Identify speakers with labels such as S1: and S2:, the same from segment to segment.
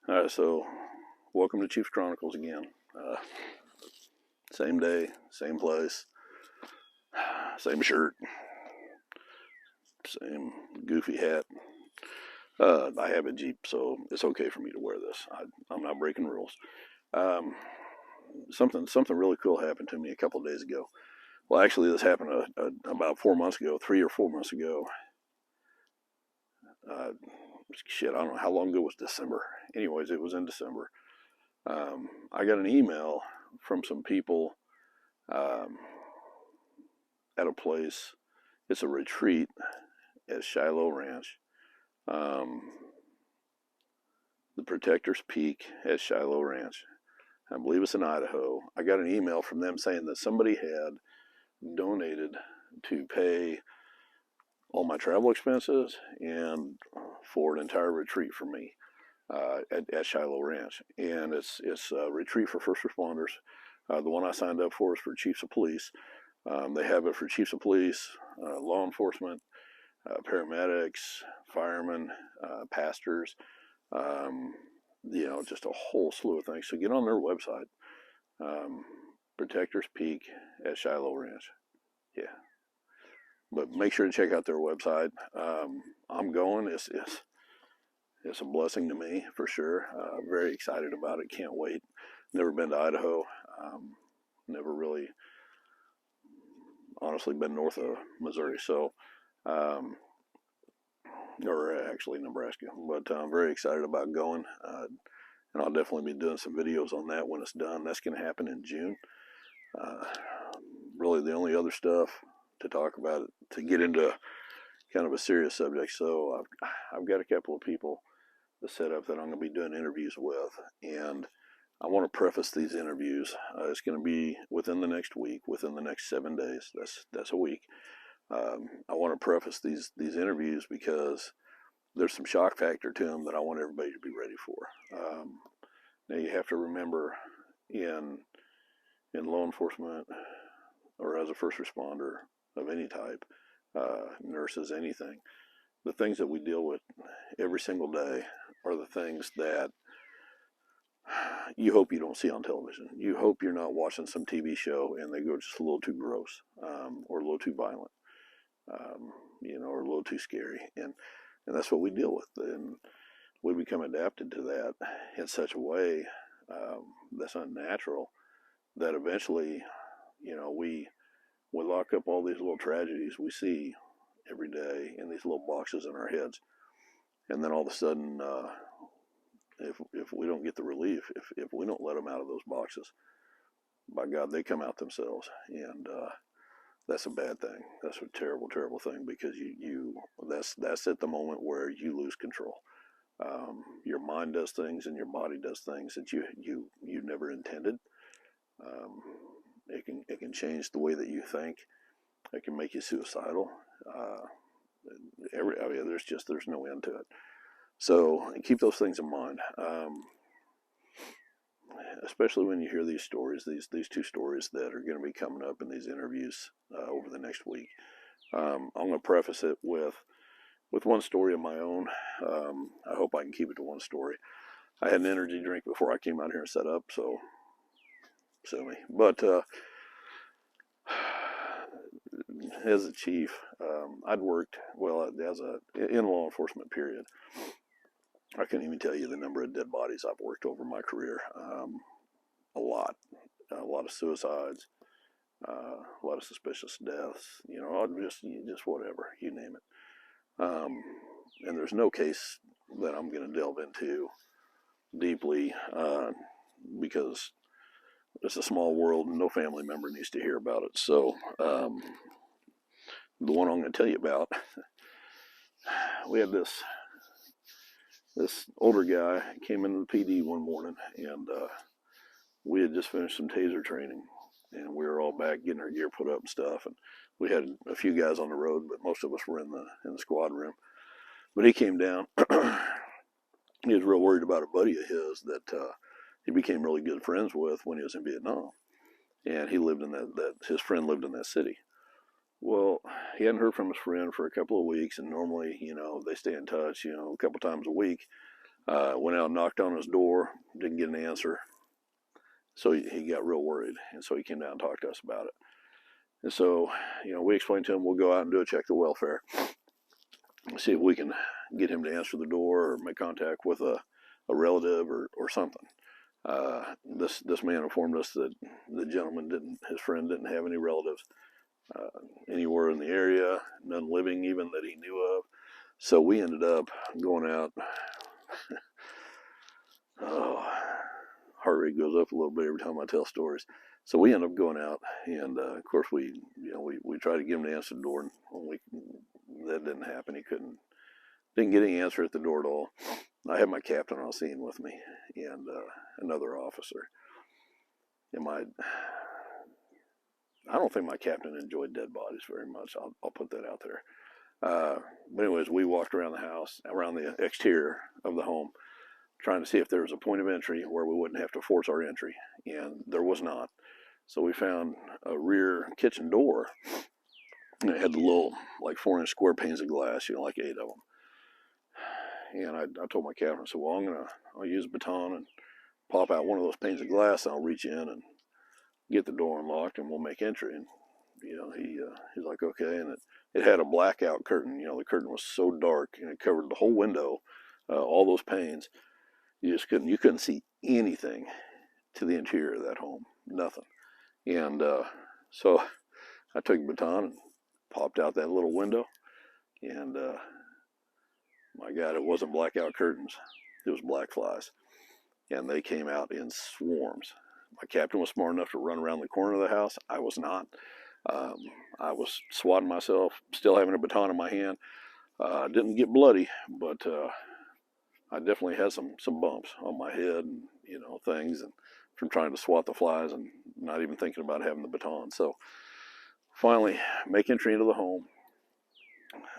S1: All right, so welcome to Chiefs Chronicles again. Same day, same place, same shirt, same goofy hat. I have a Jeep, so it's okay for me to wear this. I'm not breaking rules. Um, something really cool happened to me a couple of days ago. Well, actually, this happened about 4 months ago, 3 or 4 months ago. Uh, Shit, I don't know how long ago it was. December. Anyways, it was in December. I got an email from some people um, at a place. It's a retreat at Shiloh Ranch, um, the Protector's Peak at Shiloh Ranch. I believe it's in Idaho. I got an email from them saying that somebody had donated to pay all my travel expenses and for an entire retreat for me at Shiloh Ranch. And it's a retreat for first responders. The one I signed up for is for chiefs of police. They have it for chiefs of police, law enforcement, paramedics, firemen, pastors, um, just a whole slew of things. So get on their website, um, Protectors Peak at Shiloh Ranch. Yeah, but make sure to check out their website. I'm going. It's a blessing to me for sure. Very excited about it. Can't wait. Never been to Idaho. Never really, honestly, been north of Missouri. So, um, or actually Nebraska. But I'm very excited about going. And I'll definitely be doing some videos on that when it's done. That's going to happen in June. Uh, Really, the only other stuff to talk about to get into kind of a serious subject. So I've got a couple of people to set up that I'm going to be doing interviews with, and I want to preface these interviews. It's going to be within the next week, within the next 7 days. That's a week. I want to preface these interviews because there's some shock factor to them that I want everybody to be ready for. Now you have to remember in law enforcement or as a first responder of any type, nurses, anything, the things that we deal with every single day are the things that you hope you don't see on television. You hope you're not watching some TV show and they go just a little too gross, or a little too violent, or a little too scary. And that's what we deal with. And we become adapted to that in such a way that's unnatural that eventually, we lock up all these little tragedies we see every day in these little boxes in our heads, and then all of a sudden, if we don't get the relief, if we don't let them out of those boxes, by God, they come out themselves, and that's a bad thing. That's a terrible, terrible thing because that's at the moment where you lose control. Your mind does things and your body does things that you never intended. Um, it can change the way that you think. It can make you suicidal. Uh, there's no end to it. So keep those things in mind, especially when you hear these stories. These two stories that are going to be coming up in these interviews over the next week. I'm going to preface it with one story of my own. I hope I can keep it to one story. I had an energy drink before I came out here and set up, so sue me. But as a chief, I'd worked as in law enforcement. Period. I couldn't even tell you the number of dead bodies I've worked over my career. A lot of suicides, a lot of suspicious deaths. Just whatever, you name it. And there's no case that I'm going to delve into deeply because it's a small world and no family member needs to hear about it. So the one I'm going to tell you about, we had this older guy came into the PD one morning, and we had just finished some taser training, and we were all back getting our gear put up and stuff. And we had a few guys on the road, but most of us were in the squad room. But he came down. He was real worried about a buddy of his that he became really good friends with when he was in Vietnam, and he lived in that his friend lived in that city. Well, he hadn't heard from his friend for a couple of weeks, and normally, they stay in touch, a couple times a week. Went out and knocked on his door, didn't get an answer. So he got real worried, and so he came down and talked to us about it. And so, we explained to him, we'll go out and do a check the welfare, see if we can get him to answer the door or make contact with a relative or something. This man informed us that the gentleman his friend didn't have any relatives anywhere in the area, none living even that he knew of. So we ended up going out. Oh, heart rate goes up a little bit every time I tell stories. So we ended up going out, and of course we tried to get him to answer the door, and that didn't happen. He didn't get any answer at the door at all. I had my captain on scene with me, and another officer. And I don't think my captain enjoyed dead bodies very much. I'll put that out there. But anyways, we walked around the house, around the exterior of the home, trying to see if there was a point of entry where we wouldn't have to force our entry, and there was not. So we found a rear kitchen door, and it had the little, like 4-inch square panes of glass, like 8 of them. And I told my captain, I said, well, I'll use a baton and pop out one of those panes of glass, and I'll reach in and get the door unlocked, and we'll make entry. And he's like, okay. And it had a blackout curtain. The curtain was so dark, and it covered the whole window, all those panes. You couldn't see anything to the interior of that home, nothing. And so I took the baton and popped out that little window, and my God, it wasn't blackout curtains, it was black flies, and they came out in swarms. My captain was smart enough to run around the corner of the house. I was not. I was swatting myself, still having a baton in my hand. Didn't get bloody, but I definitely had some bumps on my head and things, and from trying to swat the flies and not even thinking about having the baton. So finally make entry into the home.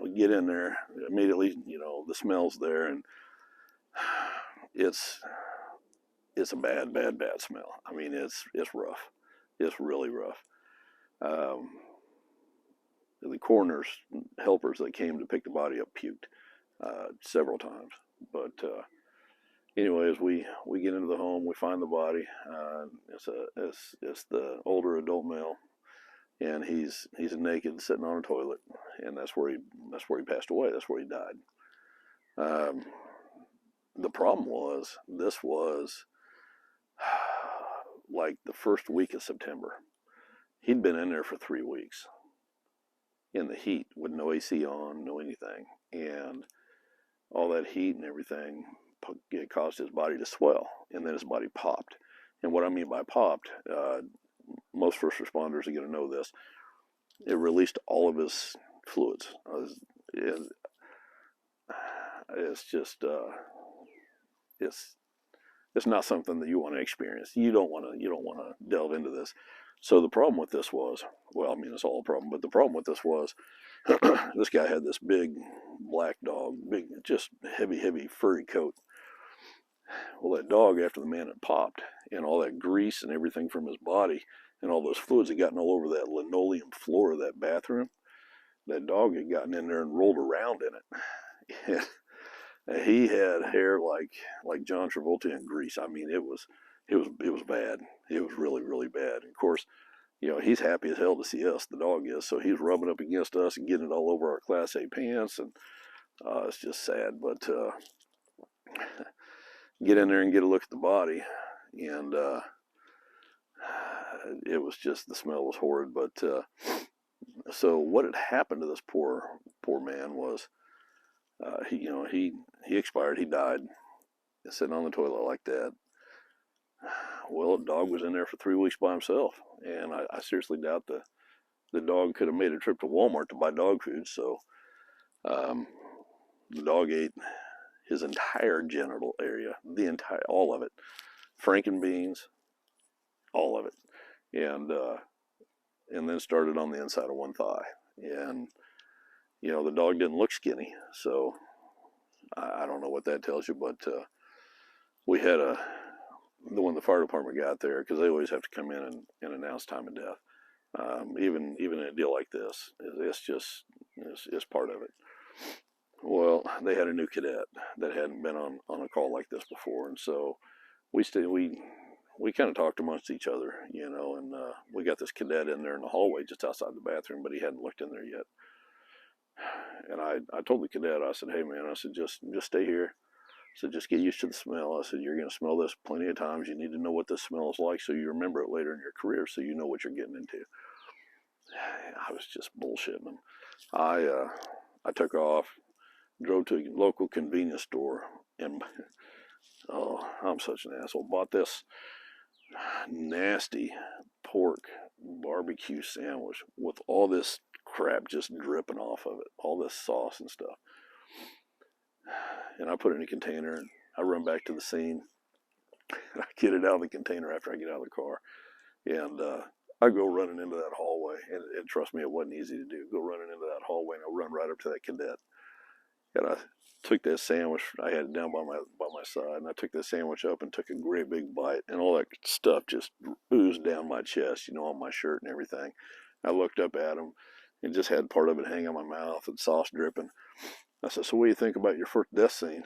S1: We get in there immediately. The smell's there, and it's a bad smell. I mean, it's rough. It's really rough. The coroner's helpers that came to pick the body up puked several times. But anyways, we get into the home. We find the body. It's the older adult male, and he's naked, sitting on a toilet, and that's where he passed away. That's where he died. The problem was, this was like the first week of September. He'd been in there for 3 weeks in the heat with no AC on, no anything, and all that heat and everything, it caused his body to swell, and then his body popped. And what I mean by popped, most first responders are going to know this. It released all of his fluids. It's just it's not something that you want to experience. You don't want to delve into this. So the problem with this was, well, I mean, it's all a problem, but the problem with this was, this guy had this big black dog, big, just heavy furry coat. Well, that dog, after the man had popped, and all that grease and everything from his body and all those fluids had gotten all over that linoleum floor of that bathroom, that dog had gotten in there and rolled around in it. And he had hair like John Travolta in Grease. I mean, it was bad. It was really bad. And of course, he's happy as hell to see us. The dog is. So he's rubbing up against us and getting it all over our Class A pants, and it's just sad. But get in there and get a look at the body, and it was just, the smell was horrid. But so what had happened to this poor man was, he expired. He died sitting on the toilet like that. Well, the dog was in there for 3 weeks by himself, and I seriously doubt the dog could have made a trip to Walmart to buy dog food. So the dog ate his entire genital area, all of it, frankenbeans, all of it, and then started on the inside of one thigh. And the dog didn't look skinny, so I don't know what that tells you, but we had when the fire department got there, because they always have to come in and announce time of death, even in a deal like this, it's part of it. Well, they had a new cadet that hadn't been on a call like this before, and so we kind of talked amongst each other, you know, and we got this cadet in there in the hallway just outside the bathroom, but he hadn't looked in there yet. And I told the cadet, I said, hey man, I said, just stay here. I said, just get used to the smell. I said, you're going to smell this plenty of times. You need to know what this smells like so you remember it later in your career, so you know what you're getting into. I was just bullshitting him. I took off, drove to a local convenience store, and oh, I'm such an asshole. Bought this nasty pork barbecue sandwich with all this crap just dripping off of it, all this sauce and stuff. And I put it in a container, and I run back to the scene. And I get it out of the container after I get out of the car, and I go running into that hallway. And trust me, it wasn't easy to do. Go running into that hallway, and I run right up to that cadet. And I took that sandwich. I had it down by my side, and I took that sandwich up and took a great big bite, and all that stuff just oozed down my chest, you know, on my shirt and everything. I looked up at him, and just had part of it hanging on my mouth and sauce dripping. I said, "So what do you think about your first death scene?"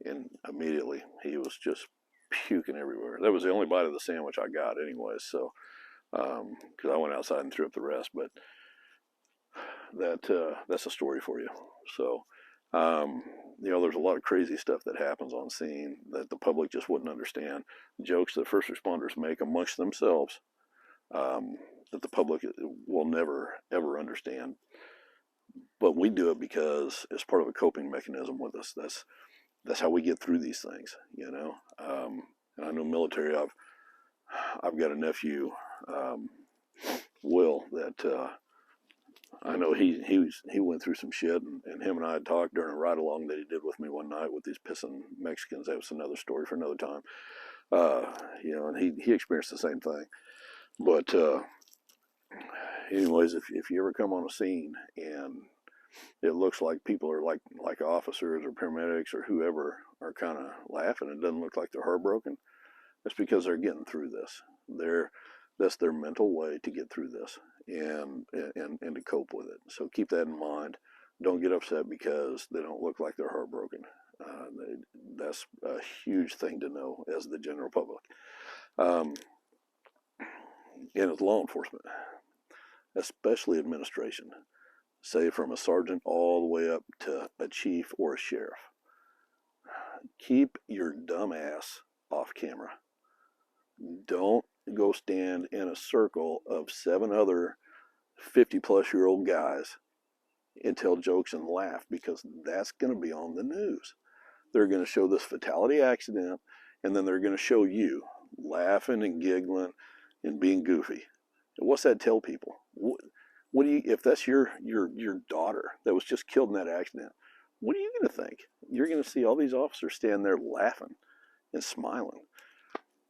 S1: And immediately he was just puking everywhere. That was the only bite of the sandwich I got, anyways. So, because I went outside and threw up the rest, but that's a story for you. So. You know, there's a lot of crazy stuff that happens on scene that the public just wouldn't understand. Jokes that first responders make amongst themselves that the public will never, ever understand. But we do it because it's part of a coping mechanism with us. That's how we get through these things, you know. And I know military. I've got a nephew, Will, that I know he went through some shit, and him and I had talked during a ride along that he did with me one night with these pissing Mexicans. That was another story for another time. You know, and he experienced the same thing. But anyways, if you ever come on a scene and it looks like people are like officers or paramedics or whoever are kind of laughing, it doesn't look like they're heartbroken. It's because they're getting through this. That's their mental way to get through this and to cope with it. So keep that in mind. Don't get upset because they don't look like they're heartbroken. That's a huge thing to know as the general public. And as law enforcement, especially administration, say from a sergeant all the way up to a chief or a sheriff, keep your dumb ass off camera. Don't go stand in a circle of 7 other 50-plus-year-old guys and tell jokes and laugh, because that's going to be on the news. They're going to show this fatality accident, and then they're going to show you laughing and giggling and being goofy. And what's that tell people? What do you, if that's your daughter that was just killed in that accident, what are you going to think? You're going to see all these officers stand there laughing and smiling.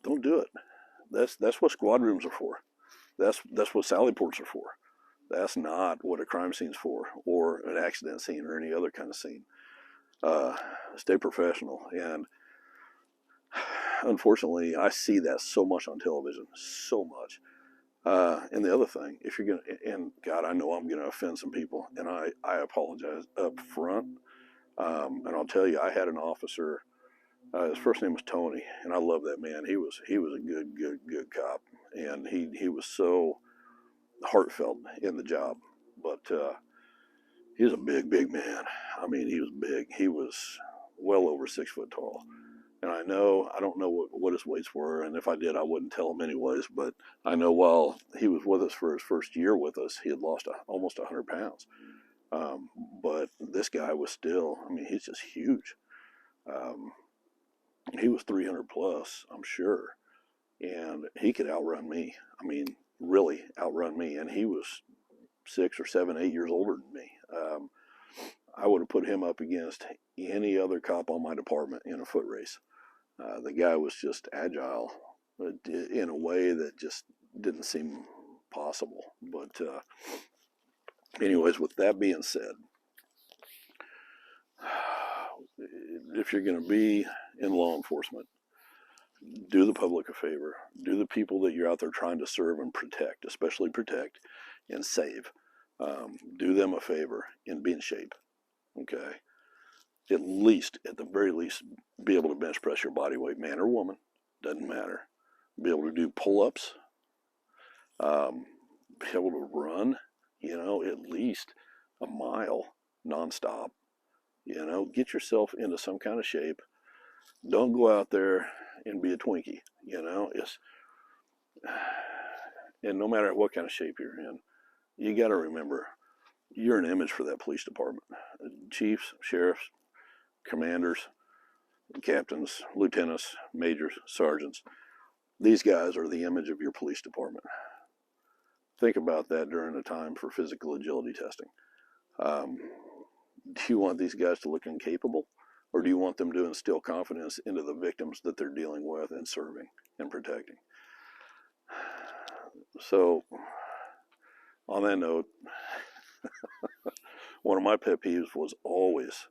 S1: Don't do it. That's what squad rooms are for. That's what sally ports are for. That's not what a crime scene's for, or an accident scene, or any other kind of scene. Stay professional. And unfortunately, I see that so much on television, so much. And the other thing, if you're gonna, and God, I know I'm gonna offend some people, and I apologize up front. And I'll tell you, I had an officer. His first name was Tony, and I love that man. He was a good cop, and he was so heartfelt in the job. But he was a big man. I mean, he was big. He was well over 6 foot tall. And I don't know what his weights were, and if I did, I wouldn't tell him anyways. But I know while he was with us for his first year with us, he had lost almost 100 pounds. But this guy was still, I mean, he's just huge. He was 300 plus, I'm sure, and he could outrun me. I mean, really outrun me, and he was 6 or 7, 8 years older than me. I would have put him up against any other cop on my department in a foot race. The guy was just agile in a way that just didn't seem possible. But anyways, with that being said, if you're going to be in law enforcement, do the public a favor. Do the people that you're out there trying to serve and protect, especially protect and save. Do them a favor and be in shape. Okay. at least, at the very least, be able to bench press your body weight, man or woman, doesn't matter. Be able to do pull-ups, be able to run, at least a mile nonstop. Get yourself into some kind of shape. Don't go out there and be a Twinkie. And no matter what kind of shape you're in, you got to remember you're an image for that police department. Chiefs, sheriffs, commanders, captains, lieutenants, majors, sergeants. These guys are the image of your police department. Think about that during the time for physical agility testing. Do you want these guys to look incapable, or do you want them to instill confidence into the victims that they're dealing with and serving and protecting? So, on that note, one of my pet peeves was always,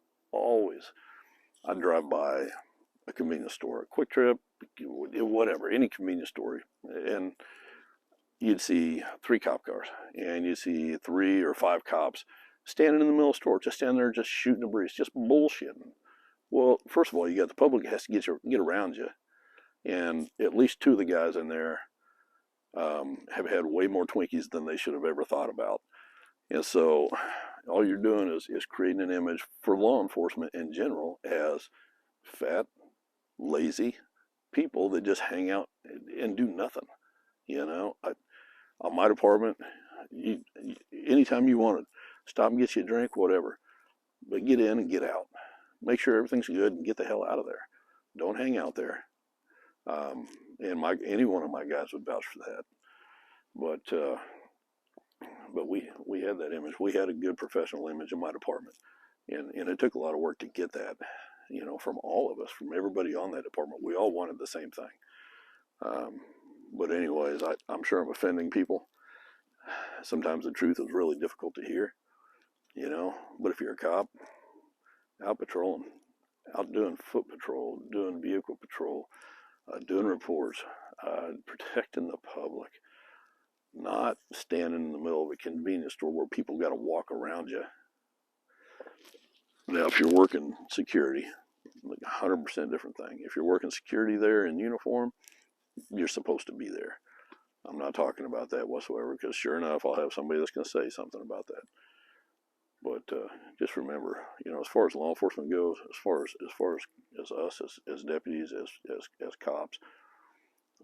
S1: I'd drive by a convenience store, a Quick Trip, whatever, any convenience store, and you'd see 3 cop cars, and you'd see 3 or 5 cops standing in the middle of the store, just standing there, just shooting the breeze, just bullshitting. Well, first of all, you got the public that has to get around you, and at least 2 of the guys in there have had way more Twinkies than they should have ever thought about. And so all you're doing is creating an image for law enforcement in general as fat, lazy people that just hang out and do nothing. On my department, anytime you want to stop and get you a drink, whatever, but get in and get out. Make sure everything's good and get the hell out of there. Don't hang out there. And any one of my guys would vouch for that. But we had that image. We had a good professional image in my department, and it took a lot of work to get that, from all of us, from everybody on that department. We all wanted the same thing. But anyways, I'm sure I'm offending people. Sometimes the truth is really difficult to hear, but if you're a cop, out patrolling, out doing foot patrol, doing vehicle patrol, doing reports, protecting the public, not standing in the middle of a convenience store where people got to walk around you. Now, if you're working security, like 100% different thing. If you're working security there in uniform, you're supposed to be there. I'm not talking about that whatsoever, because sure enough, I'll have somebody that's going to say something about that. But just remember, as far as law enforcement goes, as far as us as deputies, as cops,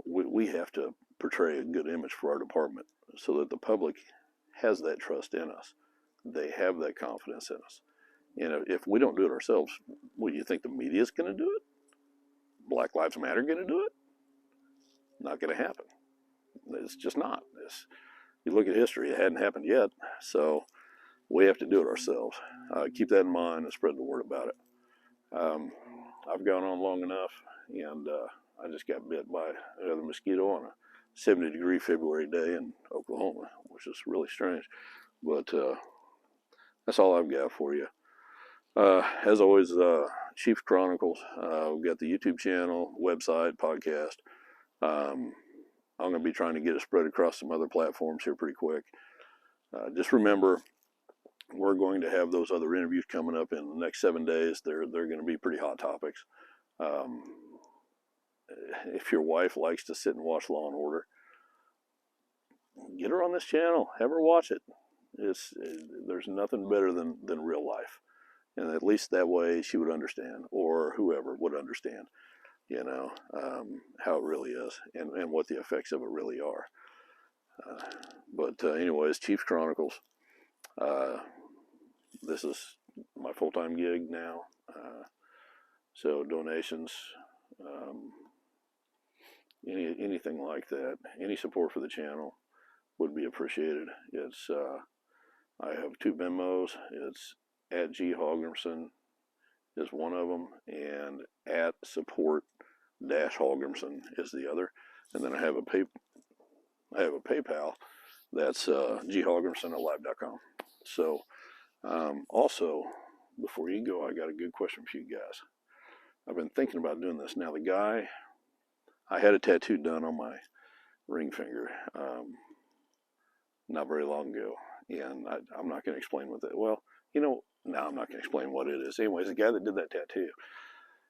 S1: we have to portray a good image for our department so that the public has that trust in us. They have that confidence in us. If we don't do it ourselves, what do you think the media is going to do it? Black Lives Matter going to do it? Not going to happen. It's just not. You look at history, it hadn't happened yet. So we have to do it ourselves. Keep that in mind and spread the word about it. I've gone on long enough, and I just got bit by another mosquito on a 70-degree February day in Oklahoma, which is really strange. But that's all I've got for you. As always, Chiefs Chronicles. We've got the YouTube channel, website, podcast. I'm going to be trying to get it spread across some other platforms here pretty quick. Just remember, we're going to have those other interviews coming up in the next 7 days. They're going to be pretty hot topics. If your wife likes to sit and watch Law and Order, get her on this channel. Have her watch it. There's nothing better than real life. And at least that way she would understand, or whoever would understand, how it really is and what the effects of it really are. But anyways, Chiefs Chronicles. This is my full-time gig now. So donations, anything like that, any support for the channel would be appreciated. It's I have 2 Venmos. It's at G Holgrimson is one of them, and at support-Holgrimson is the other. And then I have a PayPal. That's gholgrimson@live.com. So also, before you go, I got a good question for you guys. I've been thinking about doing this. Now, the guy, I had a tattoo done on my ring finger not very long ago, and I'm not going to explain what that. Well, now I'm not going to explain what it is. Anyways, the guy that did that tattoo,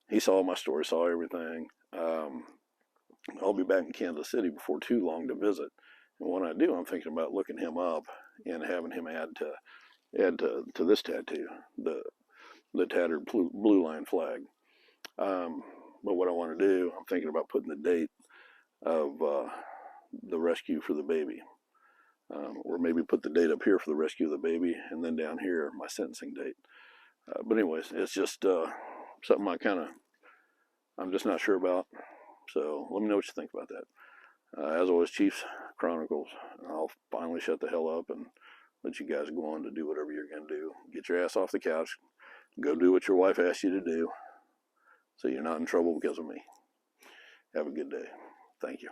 S1: he saw my story, saw everything. I'll be back in Kansas City before too long to visit. And when I do, I'm thinking about looking him up and having him add to this tattoo, the tattered blue line flag. But what I want to do, I'm thinking about putting the date of the rescue for the baby. Or maybe put the date up here for the rescue of the baby, and then down here my sentencing date. But anyways, it's just something I'm just not sure about. So let me know what you think about that. As always, Chiefs Chronicles. I'll finally shut the hell up and let you guys go on to do whatever you're going to do. Get your ass off the couch. Go do what your wife asked you to do so you're not in trouble because of me. Have a good day. Thank you.